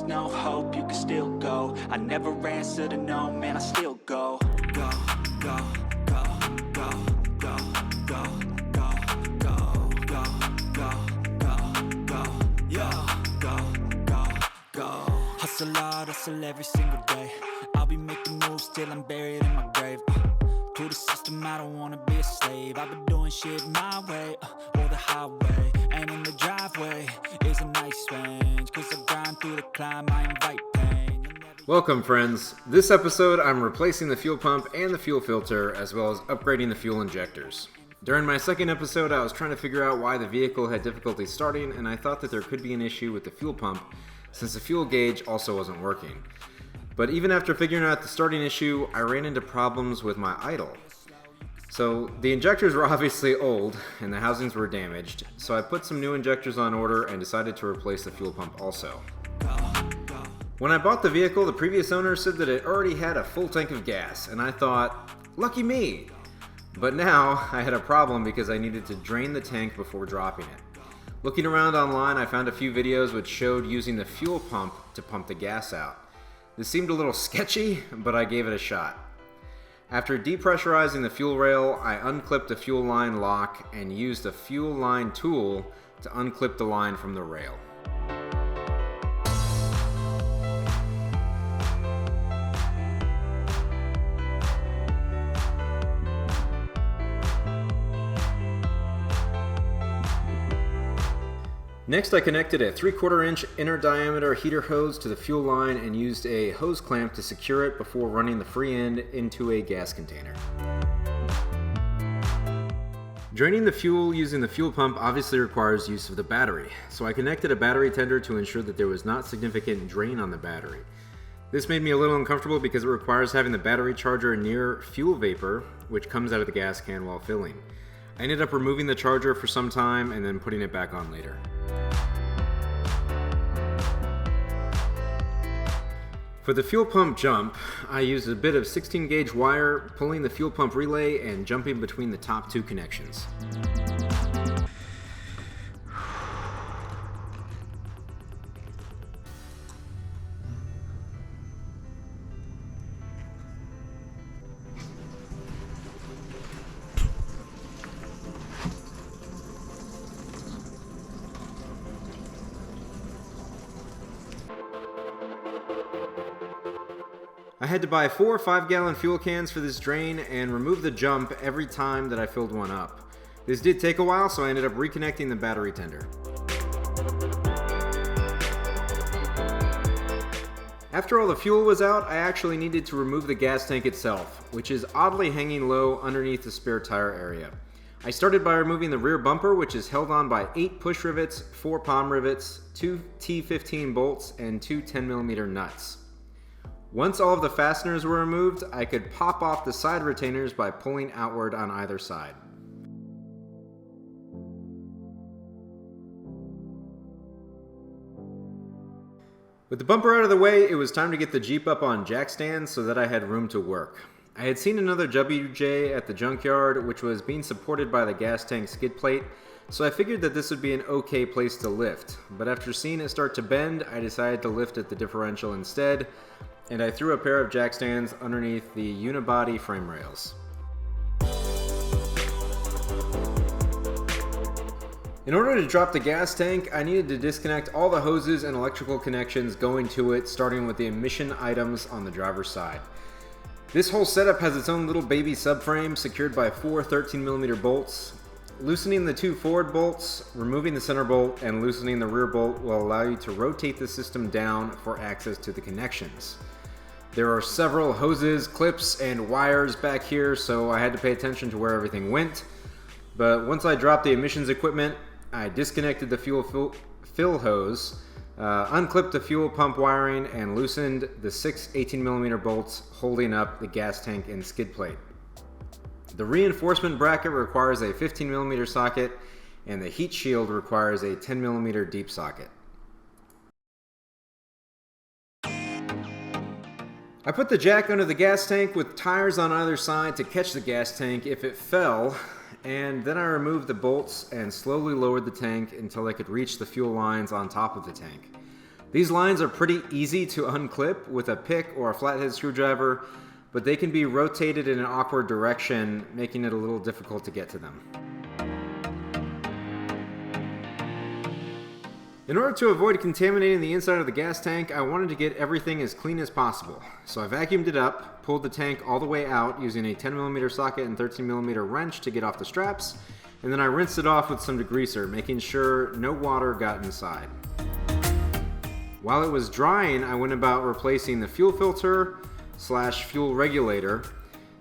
no hope, you can still go. I never answer to no, man, I still go. Go, go, go, go, go, go, go, go, go, go, go, go. Hustle hard, hustle every single day. I'll be making moves till I'm buried in my grave. To the system, I don't wanna be a slave. I've been doing shit my way, or the highway. And in the driveway is a nice range, 'cause I grind through the climb, I invite pain. Welcome friends. This episode I'm replacing the fuel pump and the fuel filter, as well as upgrading the fuel injectors. During my second episode I was trying to figure out why the vehicle had difficulty starting, and I thought that there could be an issue with the fuel pump since the fuel gauge also wasn't working. But even after figuring out the starting issue, I ran into problems with my idle. So the injectors were obviously old and the housings were damaged, so I put some new injectors on order and decided to replace the fuel pump also. When I bought the vehicle, the previous owner said that it already had a full tank of gas, and I thought, lucky me! But now I had a problem because I needed to drain the tank before dropping it. Looking around online, I found a few videos which showed using the fuel pump to pump the gas out. This seemed a little sketchy, but I gave it a shot. After depressurizing the fuel rail, I unclipped the fuel line lock and used a fuel line tool to unclip the line from the rail. Next, I connected a 3/4 inch inner diameter heater hose to the fuel line and used a hose clamp to secure it before running the free end into a gas container. Draining the fuel using the fuel pump obviously requires use of the battery, so I connected a battery tender to ensure that there was not significant drain on the battery. This made me a little uncomfortable because it requires having the battery charger near fuel vapor, which comes out of the gas can while filling. I ended up removing the charger for some time and then putting it back on later. For the fuel pump jump, I used a bit of 16 gauge wire, pulling the fuel pump relay and jumping between the top two connections. I had to buy 4 5-gallon fuel cans for this drain and remove the jump every time that I filled one up. This did take a while, so I ended up reconnecting the battery tender. After all the fuel was out, I actually needed to remove the gas tank itself, which is oddly hanging low underneath the spare tire area. I started by removing the rear bumper, which is held on by 8 push rivets, 4 palm rivets, 2 T15 bolts, and 2 10mm nuts. Once all of the fasteners were removed, I could pop off the side retainers by pulling outward on either side. With the bumper out of the way, it was time to get the Jeep up on jack stands so that I had room to work. I had seen another WJ at the junkyard, which was being supported by the gas tank skid plate, so I figured that this would be an okay place to lift. But after seeing it start to bend, I decided to lift at the differential instead, and I threw a pair of jack stands underneath the unibody frame rails. In order to drop the gas tank, I needed to disconnect all the hoses and electrical connections going to it, starting with the emission items on the driver's side. This whole setup has its own little baby subframe secured by 4 13mm bolts. Loosening the 2 forward bolts, removing the center bolt, and loosening the rear bolt will allow you to rotate the system down for access to the connections. There are several hoses, clips, and wires back here, so I had to pay attention to where everything went. But once I dropped the emissions equipment, I disconnected the fuel fill hose, unclipped the fuel pump wiring, and loosened the 6 18mm bolts holding up the gas tank and skid plate. The reinforcement bracket requires a 15mm socket, and the heat shield requires a 10mm deep socket. I put the jack under the gas tank with tires on either side to catch the gas tank if it fell, and then I removed the bolts and slowly lowered the tank until I could reach the fuel lines on top of the tank. These lines are pretty easy to unclip with a pick or a flathead screwdriver, but they can be rotated in an awkward direction, making it a little difficult to get to them. In order to avoid contaminating the inside of the gas tank, I wanted to get everything as clean as possible. So I vacuumed it up, pulled the tank all the way out using a 10mm socket and 13mm wrench to get off the straps, and then I rinsed it off with some degreaser, making sure no water got inside. While it was drying, I went about replacing the fuel filter / fuel regulator.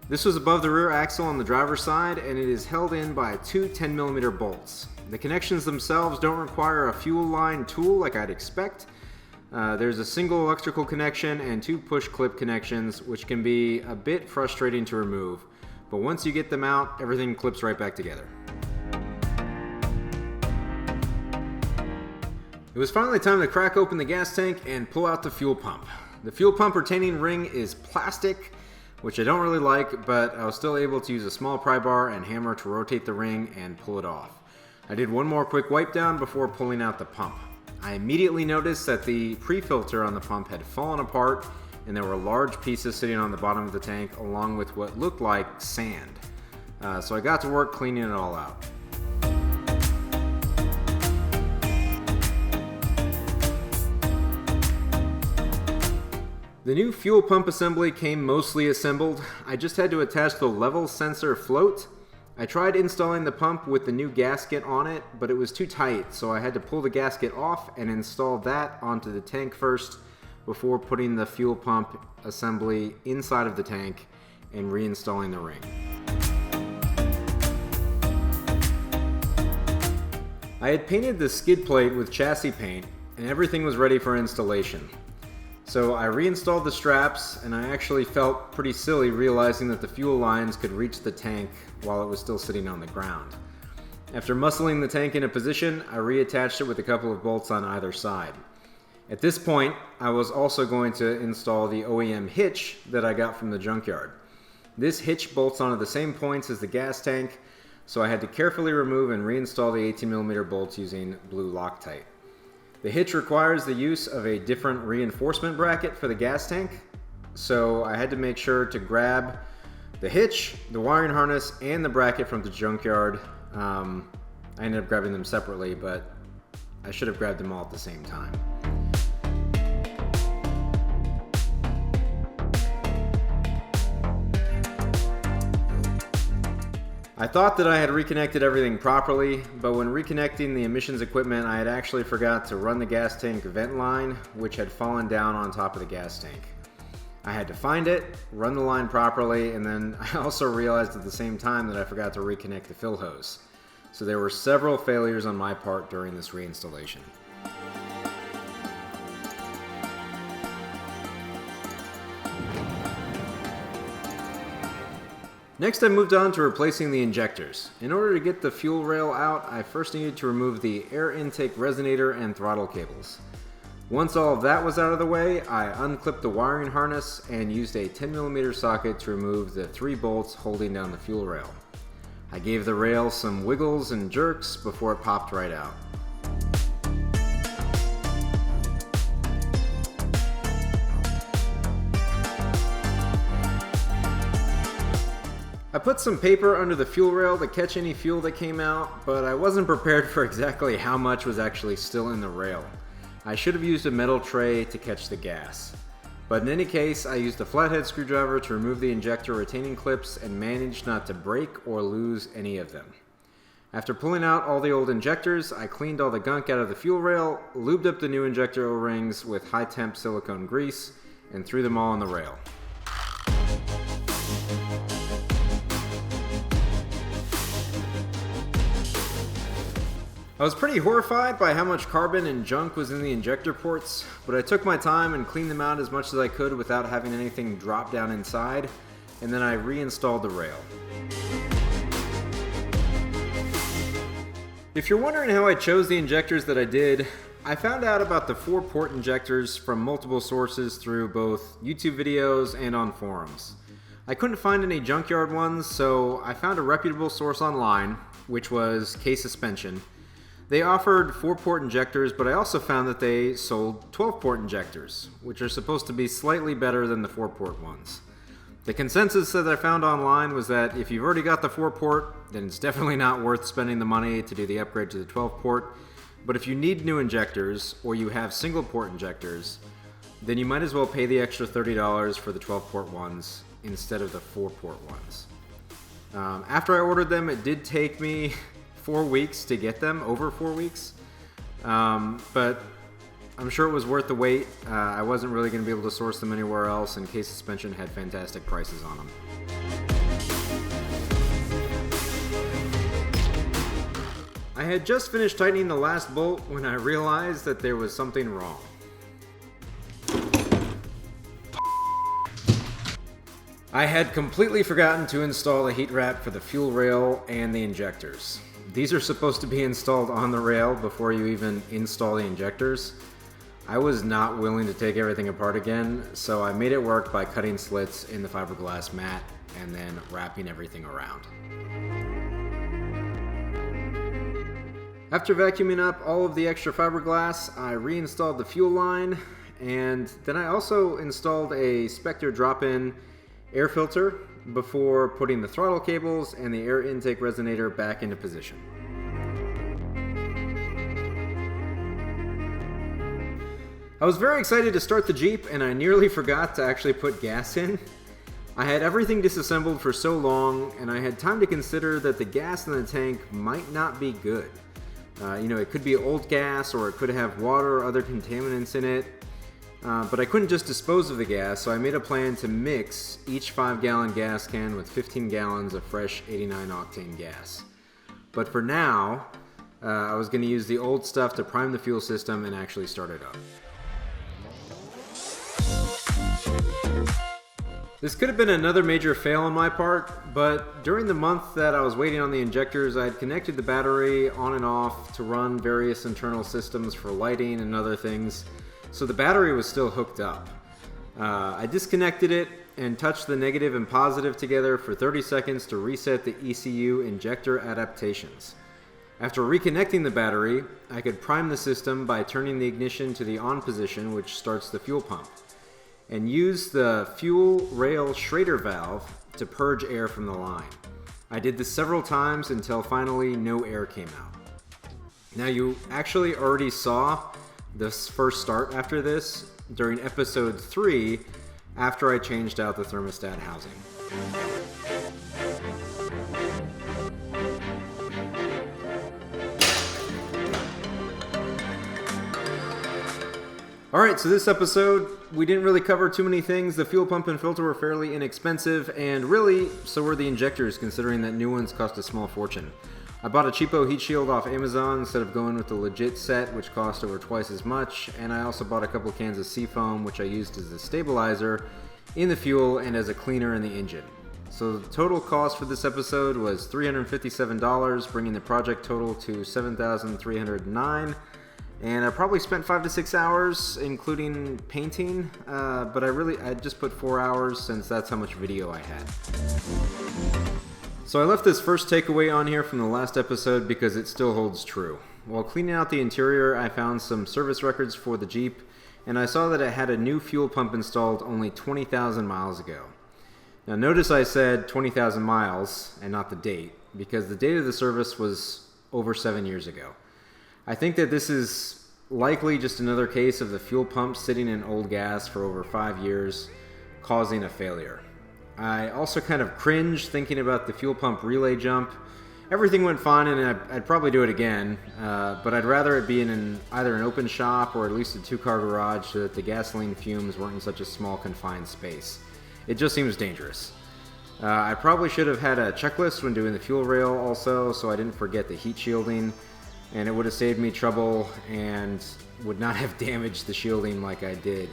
This was above the rear axle on the driver's side, and it is held in by two 10mm bolts. The connections themselves don't require a fuel line tool like I'd expect. There's a single electrical connection and two push clip connections, which can be a bit frustrating to remove, but once you get them out, everything clips right back together. It was finally time to crack open the gas tank and pull out the fuel pump. The fuel pump retaining ring is plastic, which I don't really like, but I was still able to use a small pry bar and hammer to rotate the ring and pull it off. I did one more quick wipe down before pulling out the pump. I immediately noticed that the pre-filter on the pump had fallen apart and there were large pieces sitting on the bottom of the tank along with what looked like sand. So I got to work cleaning it all out. The new fuel pump assembly came mostly assembled. I just had to attach the level sensor float. I tried installing the pump with the new gasket on it, but it was too tight, so I had to pull the gasket off and install that onto the tank first before putting the fuel pump assembly inside of the tank and reinstalling the ring. I had painted the skid plate with chassis paint and everything was ready for installation. So I reinstalled the straps, and I actually felt pretty silly realizing that the fuel lines could reach the tank while it was still sitting on the ground. After muscling the tank into position, I reattached it with a couple of bolts on either side. At this point, I was also going to install the OEM hitch that I got from the junkyard. This hitch bolts onto the same points as the gas tank, so I had to carefully remove and reinstall the 18mm bolts using blue Loctite. The hitch requires the use of a different reinforcement bracket for the gas tank, so I had to make sure to grab the hitch, the wiring harness, and the bracket from the junkyard. I ended up grabbing them separately, but I should have grabbed them all at the same time. I thought that I had reconnected everything properly, but when reconnecting the emissions equipment, I had actually forgot to run the gas tank vent line, which had fallen down on top of the gas tank. I had to find it, run the line properly, and then I also realized at the same time that I forgot to reconnect the fill hose. So there were several failures on my part during this reinstallation. Next, I moved on to replacing the injectors. In order to get the fuel rail out, I first needed to remove the air intake resonator and throttle cables. Once all of that was out of the way, I unclipped the wiring harness and used a 10mm socket to remove the 3 bolts holding down the fuel rail. I gave the rail some wiggles and jerks before it popped right out. I put some paper under the fuel rail to catch any fuel that came out, but I wasn't prepared for exactly how much was actually still in the rail. I should have used a metal tray to catch the gas. But in any case, I used a flathead screwdriver to remove the injector retaining clips and managed not to break or lose any of them. After pulling out all the old injectors, I cleaned all the gunk out of the fuel rail, lubed up the new injector O-rings with high-temp silicone grease, and threw them all on the rail. I was pretty horrified by how much carbon and junk was in the injector ports, but I took my time and cleaned them out as much as I could without having anything drop down inside, and then I reinstalled the rail. If you're wondering how I chose the injectors that I did, I found out about the 4-port injectors from multiple sources through both YouTube videos and on forums. I couldn't find any junkyard ones, so I found a reputable source online, which was K-Suspension. They offered 4-port injectors, but I also found that they sold 12-port injectors, which are supposed to be slightly better than the 4-port ones. The consensus that I found online was that if you've already got the 4-port, then it's definitely not worth spending the money to do the upgrade to the 12-port. But if you need new injectors, or you have single-port injectors, then you might as well pay the extra $30 for the 12-port ones instead of the 4-port ones. After I ordered them, it did take me 4 weeks to get them, over 4 weeks. But I'm sure it was worth the wait. I wasn't really going to be able to source them anywhere else, and Case Suspension had fantastic prices on them. I had just finished tightening the last bolt when I realized that there was something wrong. I had completely forgotten to install the heat wrap for the fuel rail and the injectors. These are supposed to be installed on the rail before you even install the injectors. I was not willing to take everything apart again, so I made it work by cutting slits in the fiberglass mat and then wrapping everything around. After vacuuming up all of the extra fiberglass, I reinstalled the fuel line, and then I also installed a Spectre drop-in air filter before putting the throttle cables and the air intake resonator back into position. I was very excited to start the Jeep, and I nearly forgot to actually put gas in. I had everything disassembled for so long, and I had time to consider that the gas in the tank might not be good. It could be old gas, or it could have water or other contaminants in it. But I couldn't just dispose of the gas, so I made a plan to mix each 5-gallon gas can with 15 gallons of fresh 89 octane gas. But for now, I was going to use the old stuff to prime the fuel system and actually start it up. This could have been another major fail on my part, but during the month that I was waiting on the injectors, I had connected the battery on and off to run various internal systems for lighting and other things, so the battery was still hooked up. I disconnected it and touched the negative and positive together for 30 seconds to reset the ECU injector adaptations. After reconnecting the battery, I could prime the system by turning the ignition to the on position, which starts the fuel pump, and use the fuel rail Schrader valve to purge air from the line. I did this several times until finally no air came out. Now, you actually already saw this first start after this during episode 3 after I changed out the thermostat housing. Alright, so this episode, we didn't really cover too many things. The fuel pump and filter were fairly inexpensive, and really, so were the injectors, considering that new ones cost a small fortune. I bought a cheapo heat shield off Amazon instead of going with the legit set, which cost over twice as much, and I also bought a couple cans of Seafoam, which I used as a stabilizer in the fuel and as a cleaner in the engine. So the total cost for this episode was $357, bringing the project total to $7,309. And I probably spent 5 to 6 hours, including painting, but I just put 4 hours since that's how much video I had. So I left this first takeaway on here from the last episode because it still holds true. While cleaning out the interior, I found some service records for the Jeep, and I saw that it had a new fuel pump installed only 20,000 miles ago. Now notice I said 20,000 miles and not the date, because the date of the service was over 7 years ago. I think that this is likely just another case of the fuel pump sitting in old gas for over 5 years, causing a failure. I also kind of cringed thinking about the fuel pump relay jump. Everything went fine, and I'd probably do it again, but I'd rather it be in either an open shop or at least a 2-car garage so that the gasoline fumes weren't in such a small confined space. It just seems dangerous. I probably should have had a checklist when doing the fuel rail also, so I didn't forget the heat shielding, and it would have saved me trouble and would not have damaged the shielding like I did.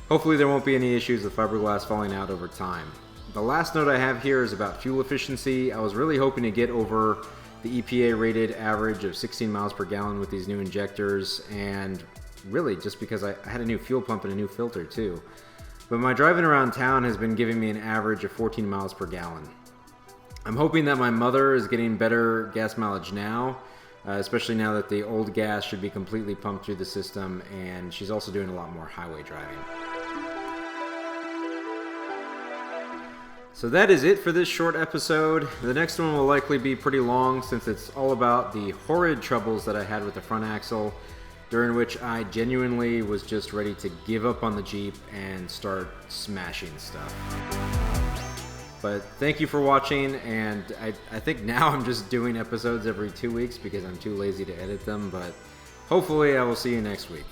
Hopefully there won't be any issues with fiberglass falling out over time. The last note I have here is about fuel efficiency. I was really hoping to get over the EPA rated average of 16 miles per gallon with these new injectors, and really just because I had a new fuel pump and a new filter too. But my driving around town has been giving me an average of 14 miles per gallon. I'm hoping that my mother is getting better gas mileage now, especially now that the old gas should be completely pumped through the system, and she's also doing a lot more highway driving. So that is it for this short episode. The next one will likely be pretty long since it's all about the horrid troubles that I had with the front axle, during which I genuinely was just ready to give up on the Jeep and start smashing stuff. But thank you for watching, and I think now I'm just doing episodes every 2 weeks because I'm too lazy to edit them, but hopefully I will see you next week.